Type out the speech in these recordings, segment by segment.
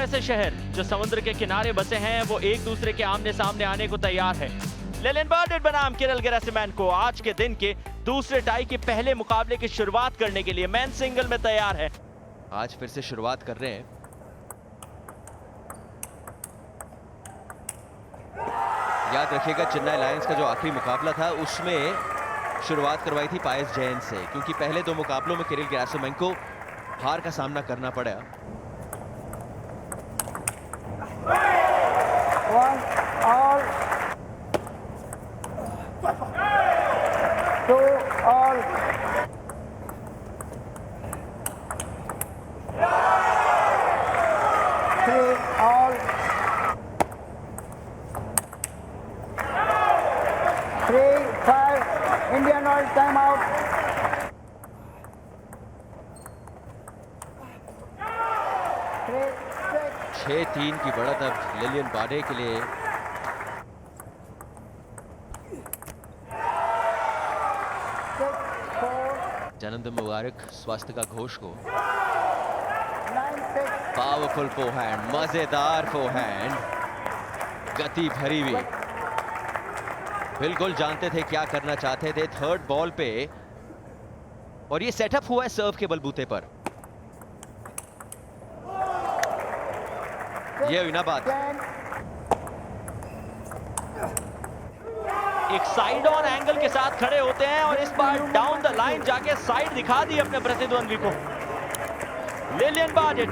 ऐसे शहर जो समुद्र के किनारे बसे हैं वो एक दूसरे के आमने सामने आने को तैयार है। लेलिन बार्डेट बनाम किरिल गेरासिमन को आज के दिन के दूसरे टाई के पहले मुकाबले की शुरुआत करने के लिए मेन सिंगल में तैयार है। आज फिर से शुरुआत कर रहे हैं। याद रखिएगा चेन्नई लायंस का जो आखिरी मुकाबला था उसमें शुरुआत करवाई थी पायस जैन से, क्योंकि पहले दो मुकाबलों में किरिल गेरासिमन को हार का सामना करना पड़ा। All 2 all 3 all 3-5 Indian oil timeout. 6-3 की बढ़त अब लेलिन बार्डेट के लिए। जन्मदिन मुबारक स्वास्थ्य का घोष को। पावरफुल फोरहैंड, मजेदार फोरहैंड, गति भरी हुई। बिल्कुल जानते थे क्या करना चाहते थे थर्ड बॉल पे, और ये सेटअप हुआ है सर्व के बलबूते पर। ये हुई ना बात। एक साइड ऑन एंगल के साथ खड़े होते हैं और इस बार डाउन द लाइन जाके साइड दिखा दी अपने प्रतिद्वंद्वी को। लेलिन बार्डेट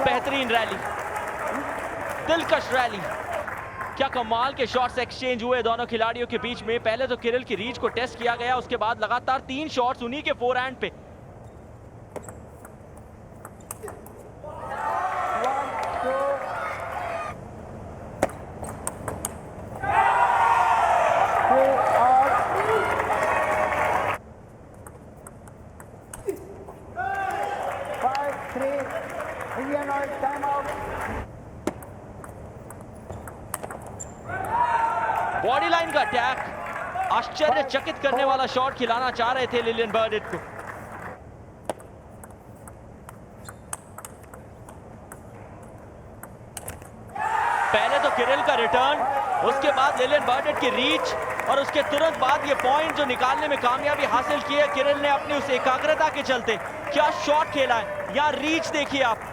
बेहतरीन रैली, दिलकश रैली। क्या कमाल के शॉट्स एक्सचेंज हुए दोनों खिलाड़ियों के बीच में। पहले तो किरिल की रीच को टेस्ट किया गया, उसके बाद लगातार 3 शॉट्स उन्हीं के फोरहैंड पे। बॉडी लाइन का अटैक, आश्चर्यचकित करने वाला शॉट खिलाना चाह रहे थे लेलिन बार्डेट को। पहले तो किरिल का रिटर्न, उसके बाद लेलिन बार्डेट की रीच, और उसके तुरंत बाद ये पॉइंट जो निकालने में कामयाबी हासिल की है किरिल ने अपनी उस एकाग्रता के चलते। क्या शॉट खेला है, यहां रीच देखिए आप।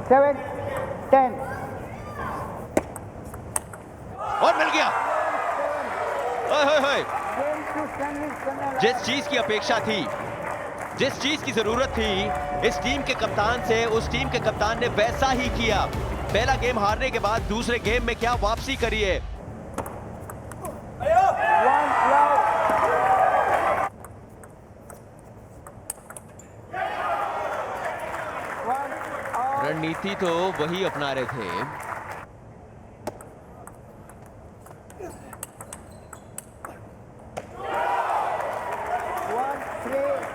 Seven, 10. और मिल गया। जिस चीज की अपेक्षा थी, जिस चीज की जरूरत थी इस टीम के कप्तान से, उस टीम के कप्तान ने वैसा ही किया। पहला गेम हारने के बाद दूसरे गेम में क्या वापसी करी है। रणनीति तो वही अपना रहे थे।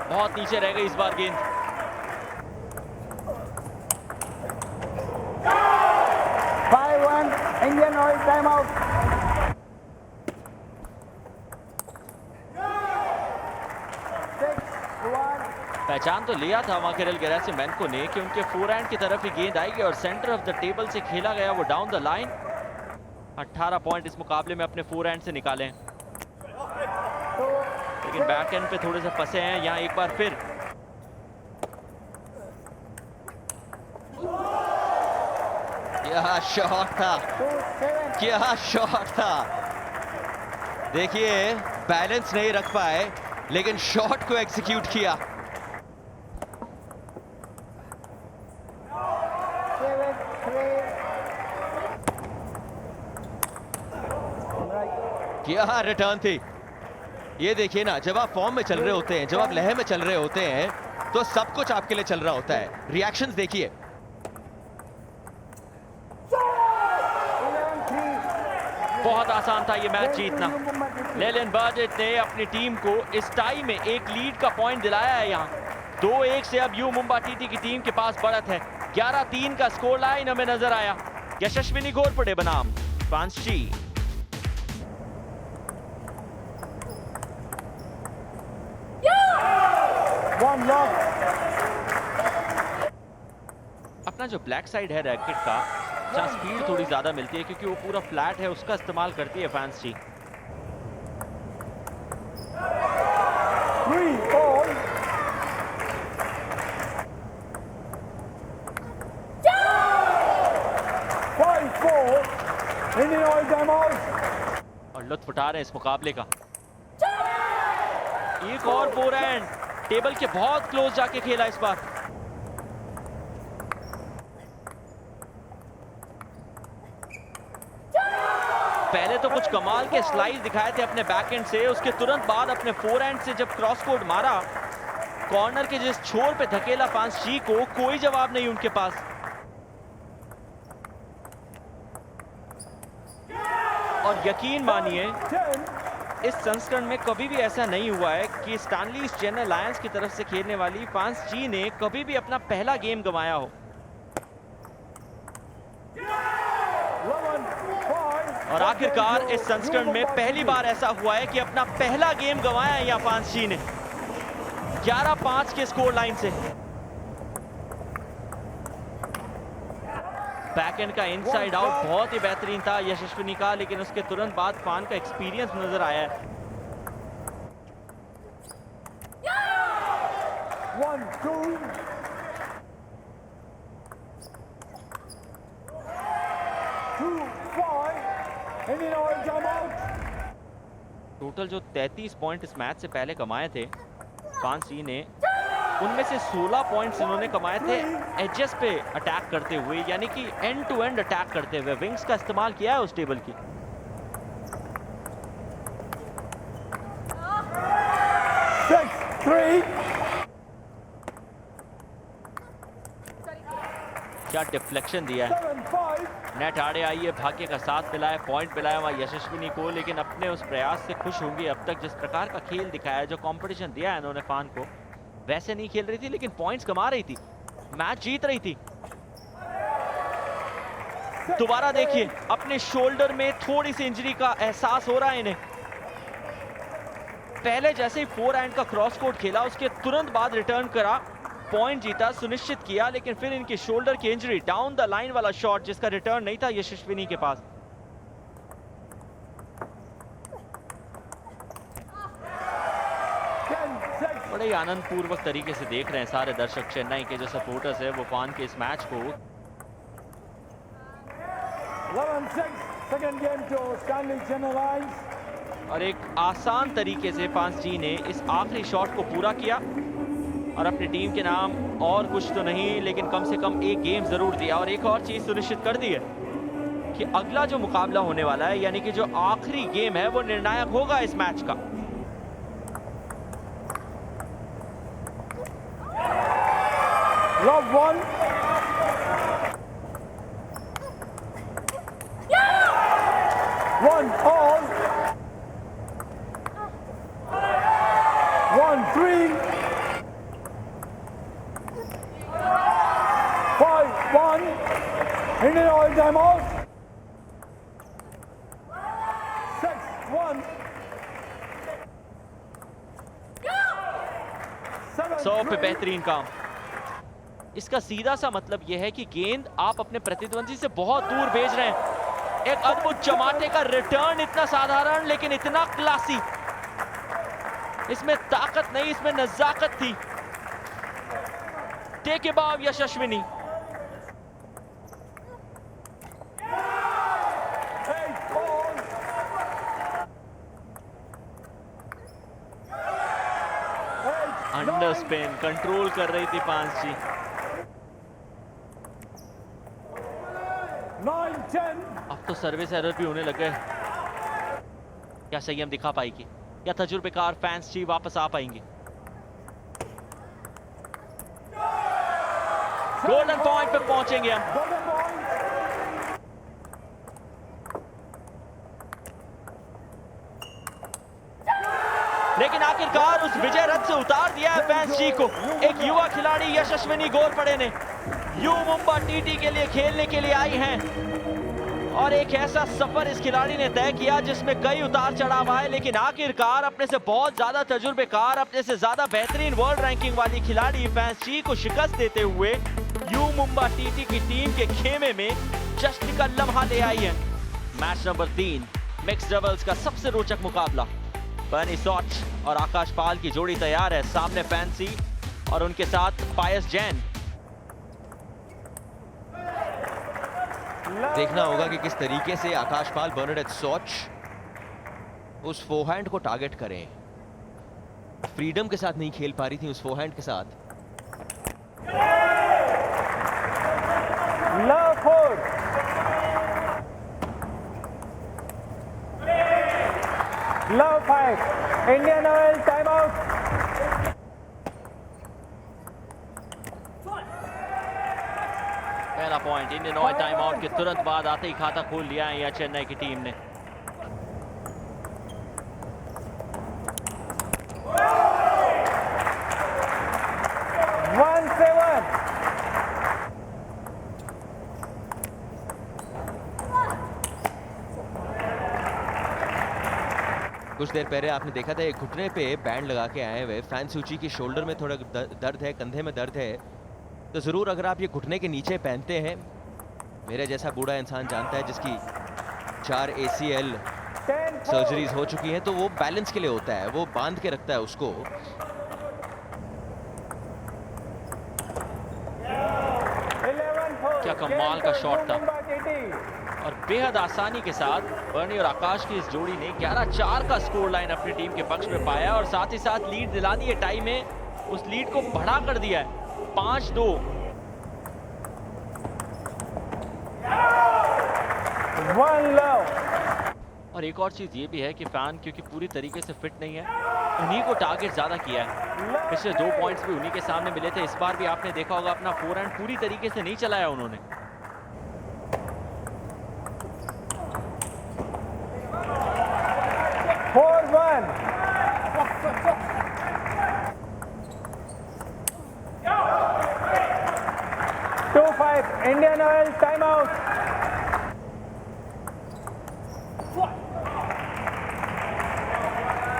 बहुत नीचे रह गई इस बार गेंद। Indian oil time out. पहचान तो लिया था वहां किरिल गेरासिमन को ने कि उनके फोरहैंड की तरफ ही गेंद आएगी और सेंटर ऑफ द टेबल से खेला गया वो डाउन द लाइन। 18 पॉइंट इस मुकाबले में अपने फोरहैंड से निकाले, लेकिन बैक एंड पे थोड़े से फंसे हैं यहाँ एक बार फिर। क्या शॉट था, क्या शॉट था। देखिए बैलेंस नहीं रख पाए लेकिन शॉट को एग्जीक्यूट किया। क्या रिटर्न थी। ये देखिए ना, जब आप फॉर्म में चल रहे होते हैं, जब आप लहर में चल रहे होते हैं तो सब कुछ आपके लिए चल रहा होता है। रिएक्शंस देखिए। बहुत आसान था ये मैच जीतना। लेलिन बार्डेट ने अपनी टीम को इस टाई में एक लीड का पॉइंट दिलाया है यहाँ। 2-1 से अब यू मुंबा टीटी की टीम के पास बढ़त है। 11-3 का स्कोर लाइन हमें नजर आया। यशस्विनी घोरपड़े बनाम पांची। अपना जो ब्लैक साइड है रैकेट का, जहाँ स्पीड थोड़ी ज्यादा मिलती है क्योंकि वो पूरा फ्लैट है, उसका इस्तेमाल करती है फैंसी। और लुत्फ उठा रहे हैं इस मुकाबले का। एक और फोरहैंड, टेबल के बहुत क्लोज जाके खेला इस बार। पहले तो कुछ कमाल के स्लाइस दिखाए थे अपने बैकएंड से, उसके तुरंत बाद अपने फोरहैंड से जब क्रॉस कोर्ट मारा, कॉर्नर के जिस छोर पे धकेला पांची को, कोई जवाब नहीं उनके पास। और यकीन मानिए इस संस्करण में कभी भी ऐसा नहीं हुआ है कि स्टैनली चेन्नई लायंस की तरफ से खेलने वाली पांची ने कभी भी अपना पहला गेम गंवाया हो। और आखिरकार इस संस्करण में पहली बार ऐसा हुआ है कि अपना पहला गेम गंवाया है यहाँ पांची ने 11-5 के स्कोर लाइन से। बैकएंड का इनसाइड आउट बहुत ही बेहतरीन था यशस्विनी का, लेकिन उसके तुरंत बाद फान का एक्सपीरियंस नजर आया है। 1-2 टोटल जो 33 पॉइंट इस मैच से पहले कमाए थे पांची ने, उनमें से 16 पॉइंट्स इन्होंने कमाए थे एजेस पे अटैक करते हुए, यानी कि एंड टू एंड अटैक करते हुए। विंग्स का इस्तेमाल किया है उस टेबल की। क्या डिफ्लेक्शन दिया है, नेट आड़े आई है, भाग्य का साथ मिला है, पॉइंट मिलाया वहां यशस्विनी को, लेकिन अपने उस प्रयास से खुश होंगे अब तक जिस प्रकार का खेल दिखाया, जो कंपटीशन दिया है इन्होंने फान को। वैसे नहीं खेल रही थी लेकिन पॉइंट्स कमा रही थी, मैच जीत रही थी। दोबारा देखिए, अपने शोल्डर में थोड़ी सी इंजरी का एहसास हो रहा है इन्हें। पहले जैसे ही फोरहैंड का क्रॉस कोर्ट खेला, उसके तुरंत बाद रिटर्न करा, पॉइंट जीता, सुनिश्चित किया, लेकिन फिर इनकी शोल्डर की इंजरी, डाउन द लाइन वाला शॉट जिसका रिटर्न नहीं था यशस्विनी के पास। बड़े ही आनंद पूर्वक तरीके से देख रहे हैं सारे दर्शक, चेन्नई के जो सपोर्टर्स है वो फान के इस मैच को। 11-6 second game to Stanley Chennai Lions. और एक आसान तरीके से पांची ने इस आखिरी शॉट को पूरा किया और अपनी टीम के नाम और कुछ तो नहीं, लेकिन कम से कम एक गेम जरूर दिया। और एक और चीज सुनिश्चित कर दी है कि अगला जो मुकाबला होने वाला है, यानी कि जो आखिरी गेम है, वो निर्णायक होगा इस मैच का। Love 1. One all. 1-3. 5-1. Indian oil time out. 6-1. 100 पे बेहतरीन काम। इसका सीधा सा मतलब यह है कि गेंद आप अपने प्रतिद्वंदी से बहुत दूर भेज रहे हैं। एक अद्भुत चमाटे का रिटर्न, इतना साधारण लेकिन इतना क्लासी। इसमें ताकत नहीं, इसमें नजाकत थी। टेक ए बाव यशस्विनी। अंडर स्पिन कंट्रोल कर रही थी पांची। 9-10. अब तो सर्विस एरर भी होने लगे। क्या संयम दिखा पाएगी या तजुर्बेकार फैंस जी वापस आ पाएंगे? गोल्डन पॉइंट पे पहुंचेंगे हम। Golden point. लेकिन आखिरकार उस विजय रथ से उतार दिया है फैंस जी को। एक युवा खिलाड़ी यशस्विनी घोरपड़े ने यू मुंबा टीटी के लिए खेलने के लिए आई हैं और एक ऐसा सफर इस खिलाड़ी ने तय किया जिसमें कई उतार चढ़ाव आए, लेकिन आखिरकार अपने से बहुत ज्यादा तजुर्बेकार, अपने से ज्यादा बेहतरीन वर्ल्ड रैंकिंग वाली खिलाड़ी फैंस जी को शिकस्त देते हुए यू मुंबा टीटी की टीम के खेमे में जश्न का लम्हा ले आई है। मैच नंबर 3 मिक्स डबल्स का सबसे रोचक मुकाबला। बर्नी सॉच और आकाश पाल की जोड़ी तैयार है, सामने फैंसी और उनके साथ पायस जैन। देखना होगा कि किस तरीके से आकाश पाल बर्नाडेट सॉच उस फोरहैंड को टारगेट करें। फ्रीडम के साथ नहीं खेल पा रही थी उस फोरहैंड के साथ। Love 4. Love 5. Indian Oil timeout. पहला point Indian oil time out के तुरंत बाद आते ही खाता खोल लिया है यहाँ चेन्नई की टीम ने। कुछ देर पहले आपने देखा था एक घुटने पे बैंड लगा के आए हुए फैन सूची की शोल्डर में थोड़ा दर्द है, कंधे में दर्द है, तो ज़रूर अगर आप ये घुटने के नीचे पहनते हैं, मेरे जैसा बूढ़ा इंसान जानता है जिसकी 4 ACL सर्जरीज हो चुकी हैं, तो वो बैलेंस के लिए होता है, वो बांध के रखता है उसको। क्या कमाल का शॉट था और बेहद आसानी के साथ बर्नी और आकाश की इस जोड़ी ने 11-4 का स्कोर लाइन अपनी टीम के पक्ष में पाया और साथ ही साथ लीड दिला दी है। टाई में उस लीड को बढ़ा कर दिया है 5-2। और एक और चीज ये भी है कि फैन क्योंकि पूरी तरीके से फिट नहीं है, उन्हीं को टारगेट ज्यादा किया है। पिछले 2 पॉइंट्स भी उन्हीं के सामने मिले थे। इस बार भी आपने देखा होगा अपना फोरहैंड पूरी तरीके से नहीं चलाया उन्होंने। Indian Oil timeout.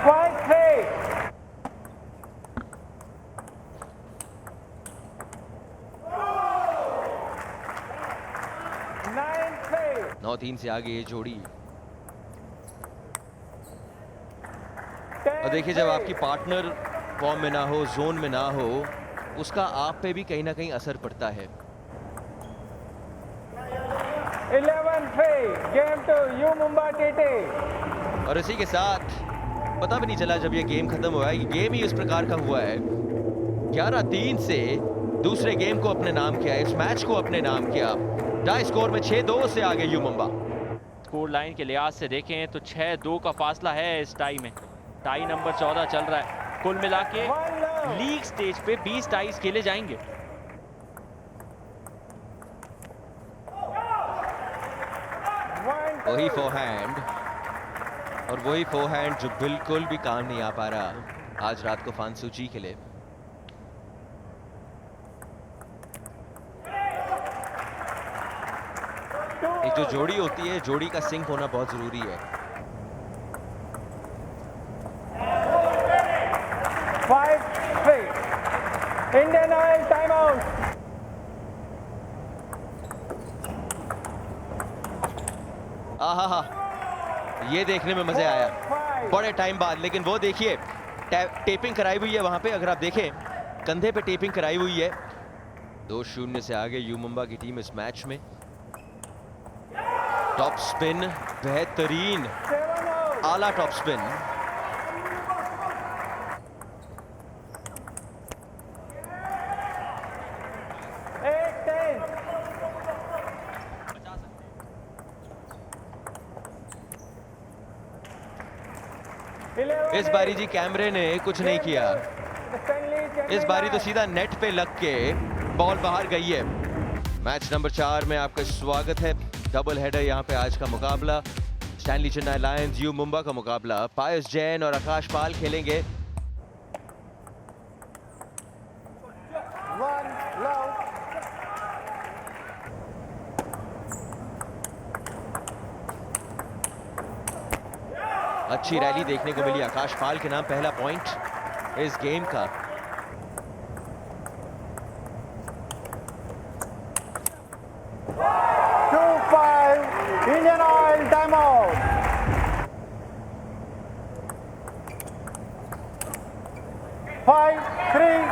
Point 3. 9-3 से आगे ये जोड़ी। और देखिए जब आपकी पार्टनर फॉर्म में ना हो, जोन में ना हो, उसका आप पे भी कहीं ना कहीं असर पड़ता है। 11-3 game to U Mumba TT. और इसी के साथ पता भी नहीं चला जब ये गेम खत्म हुआ है, ये गेम ही इस प्रकार का हुआ है। 11-3 से दूसरे गेम को अपने नाम किया, इस मैच को अपने नाम किया। टाई स्कोर में 6-2 से आगे यू मुंबा। स्कोर लाइन के लिहाज से देखें तो 6-2 का फासला है इस टाई में। टाई नंबर 14 चल रहा है। कुल मिला के लीग स्टेज पे 20 टाइज खेले जाएंगे। वही फोरहैंड और वही फोरहैंड जो बिल्कुल भी काम नहीं आ पा रहा आज रात को फैन सूची के लिए। एक जो जोड़ी होती है, जोड़ी का सिंक होना बहुत जरूरी है। 5-3 इंडियन ऑयल टाइम आउट। आहा, ये देखने में मजे आया बड़े टाइम बाद। लेकिन वो देखिए टेपिंग कराई हुई है वहां पे, अगर आप देखें कंधे पे टेपिंग कराई हुई है। 2-0 से आगे यू मुंबा की टीम इस मैच में। टॉप स्पिन बेहतरीन, आला टॉप स्पिन। इस बारी जी कैमरे ने कुछ नहीं किया, इस बारी तो सीधा नेट पे लग के बॉल बाहर गई है। मैच नंबर 4 में आपका स्वागत है। डबल हेडर यहाँ पे आज का मुकाबला। Stanley Chennai Lions you Mumba का मुकाबला। पायस जैन और आकाश पाल खेलेंगे अच्छी रैली देखने को मिली। आकाश पाल के नाम पहला पॉइंट इस गेम का। Indian Oil timeout. 5-3.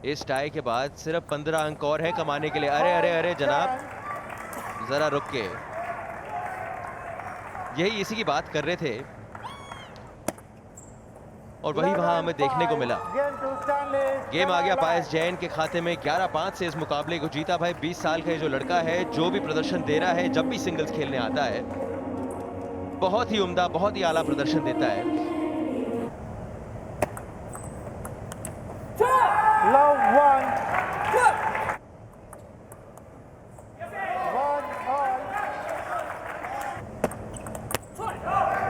इस टाई के बाद सिर्फ 15 अंक और है कमाने के लिए। अरे अरे अरे जनाब, जरा रुक के, यही इसी की बात कर रहे थे और वही वहां हमें देखने को मिला। गेम आ गया पायस जैन के खाते में। 11-5 से इस मुकाबले को जीता। भाई 20 साल का जो लड़का है, जो भी प्रदर्शन दे रहा है, जब भी सिंगल्स खेलने आता है, बहुत ही उम्दा, बहुत ही आला प्रदर्शन देता है। Love 1.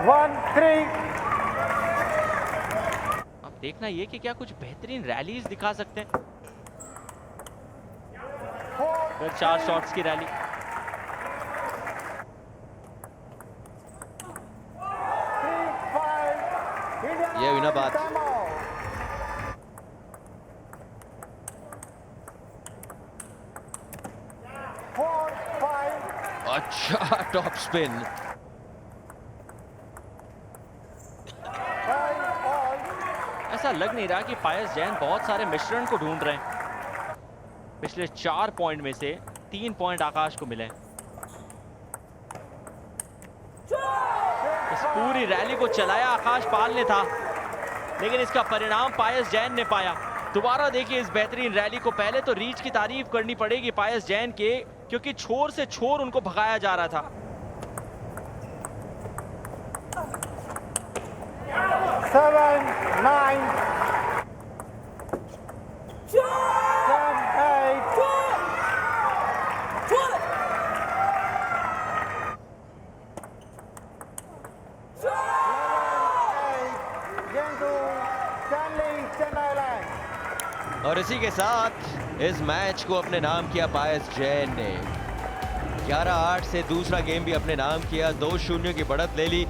1-3. अब देखना ये कि क्या कुछ बेहतरीन रैलीज दिखा सकते हैं। फिर 4 शॉट्स की रैली। ये हुई ना बात। अच्छा टॉप स्पिन। ऐसा लग नहीं रहा कि पायस जैन बहुत सारे मिश्रण को ढूंढ रहे हैं। पिछले 4 पॉइंट में से 3 पॉइंट आकाश को मिले। इस पूरी रैली को चलाया आकाश पाल ने था, लेकिन इसका परिणाम पायस जैन ने पाया। दोबारा देखिए इस बेहतरीन रैली को। पहले तो रीच की तारीफ करनी पड़ेगी पायस जैन के, क्योंकि छोर से छोर उनको भगाया जा रहा था। 7-9. 10-8. और इसी के साथ इस मैच को अपने नाम किया पायस जैन ने। 11-8 से दूसरा गेम भी अपने नाम किया। 2-0 की बढ़त ले ली।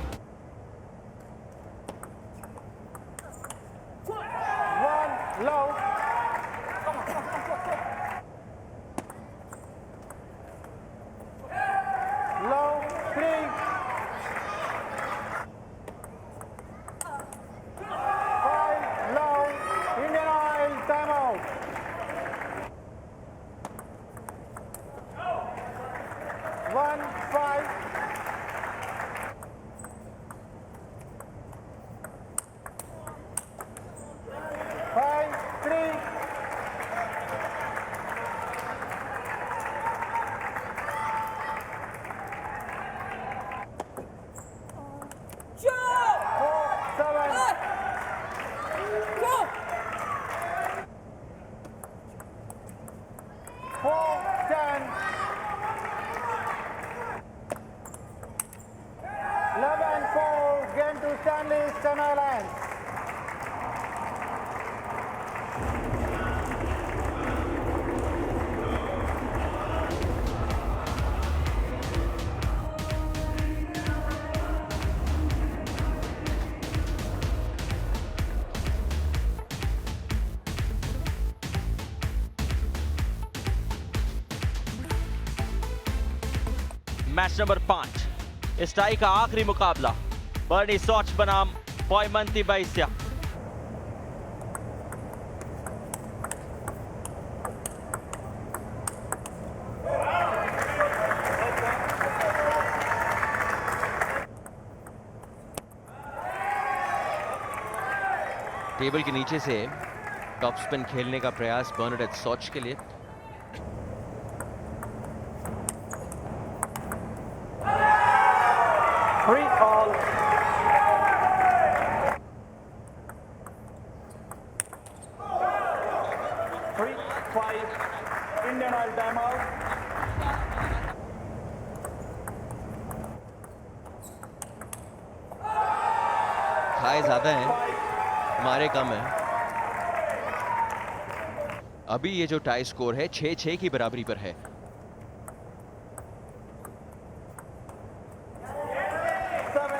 मैच नंबर 5, इस टाई का आखिरी मुकाबला बर्नी सॉच बनाम पॉयमंती बैस्या। टेबल के नीचे से टॉप स्पिन खेलने का प्रयास बर्नाडेट सॉच के लिए। Indian Oil timeout. खाए ज्यादा हैं मारे कम है। अभी ये जो टाई स्कोर है 6-6 की बराबरी पर है।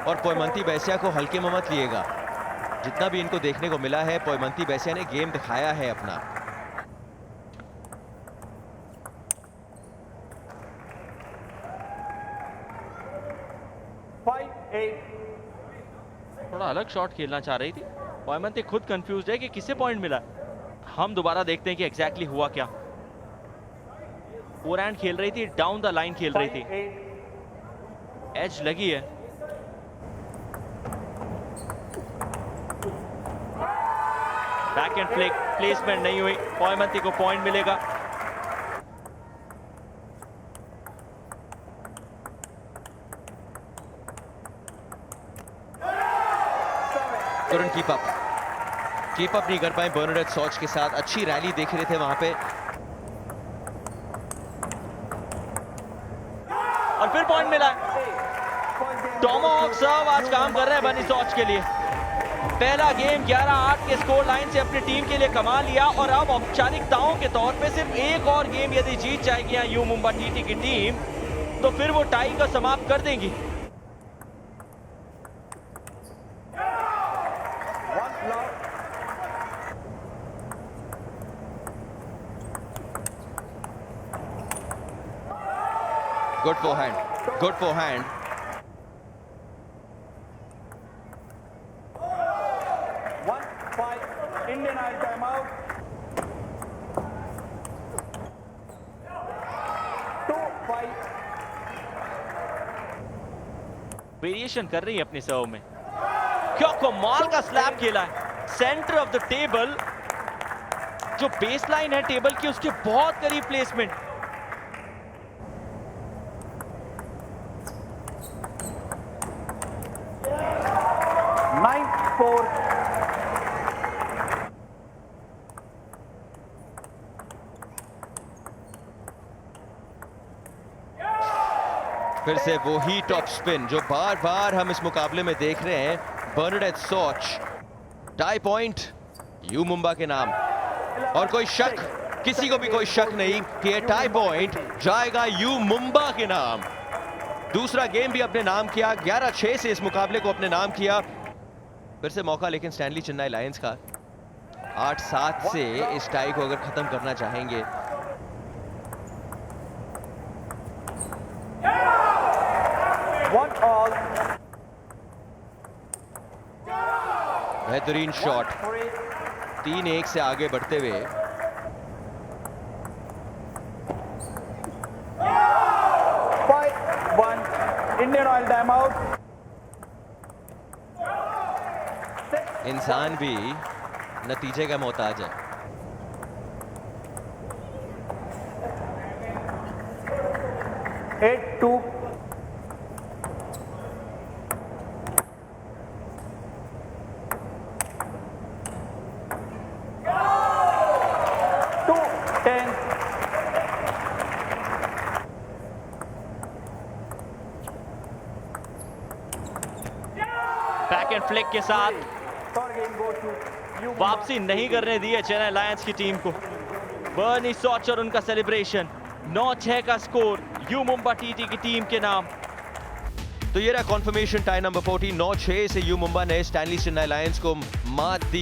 और पोयमंती बैसिया को हल्के में मत लिएगा। जितना भी इनको देखने को मिला है, पोयमंती बैसिया ने गेम दिखाया है अपना। थोड़ा अलग शॉट खेलना चाह रही थी। पोयमंती खुद कंफ्यूज है कि किसे पॉइंट मिला। हम दोबारा देखते हैं कि एग्जैक्टली हुआ क्या। फोरहैंड खेल रही थी, डाउन द लाइन खेल रही थी, एज लगी है। बैक एंड फ्लिक प्लेसमेंट नहीं हुई, पोयमंती को पॉइंट मिलेगा। तुरंत कीप अप नहीं कर पाए बर्नाडेट सॉच के साथ। अच्छी रैली देख रहे थे वहां पे। और फिर पॉइंट मिला है। टॉमहॉक सर्व आज काम कर रहे हैं बर्नी सॉच के लिए। पहला गेम 11-8 के स्कोर लाइन से अपनी टीम के लिए कमा लिया और अब औपचारिकताओं के तौर पे सिर्फ एक और गेम यदि जीत जाएगी यहाँ यू मुंबा टीटी की टीम, तो फिर वो टाई को समाप्त कर देंगी। Good forehand. Indian high timeout. 2-5. Variation कर रही है अपने सर्व में। क्या कमाल का स्लैप खेला है, सेंटर ऑफ द टेबल। जो बेस लाइन है टेबल की उसके बहुत करीब प्लेसमेंट। फिर से वो ही टॉप स्पिन जो बार बार हम इस मुकाबले में देख रहे हैं। बर्नाडेट सॉच, टाई पॉइंट यू मुंबा के नाम। और कोई शक, किसी को भी कोई शक नहीं कि ये टाई पॉइंट जाएगा यू मुंबा के नाम। दूसरा गेम भी अपने नाम किया, 11-6 से इस मुकाबले को अपने नाम किया। फिर से मौका लेकिन स्टैनली चेन्नई लायंस का 8-7 से इस टाई को अगर खत्म करना चाहेंगे। बेहतरीन शॉट, 3-1 से आगे बढ़ते हुए। Indian oil timeout. इंसान भी नतीजे का मोहताज है। Eight, 2. बैक एंड फ्लिक के साथ वापसी नहीं करने दी है चेन्नई लायंस की टीम को। बर्नी सॉच और उनका सेलिब्रेशन, 9-6 का स्कोर यू मुंबा टीटी की टीम के नाम। तो ये रहा कॉन्फर्मेशन टाई नंबर 14। 9-6 से यू मुंबा ने स्टैनली चेन्नई लायंस को मात दी।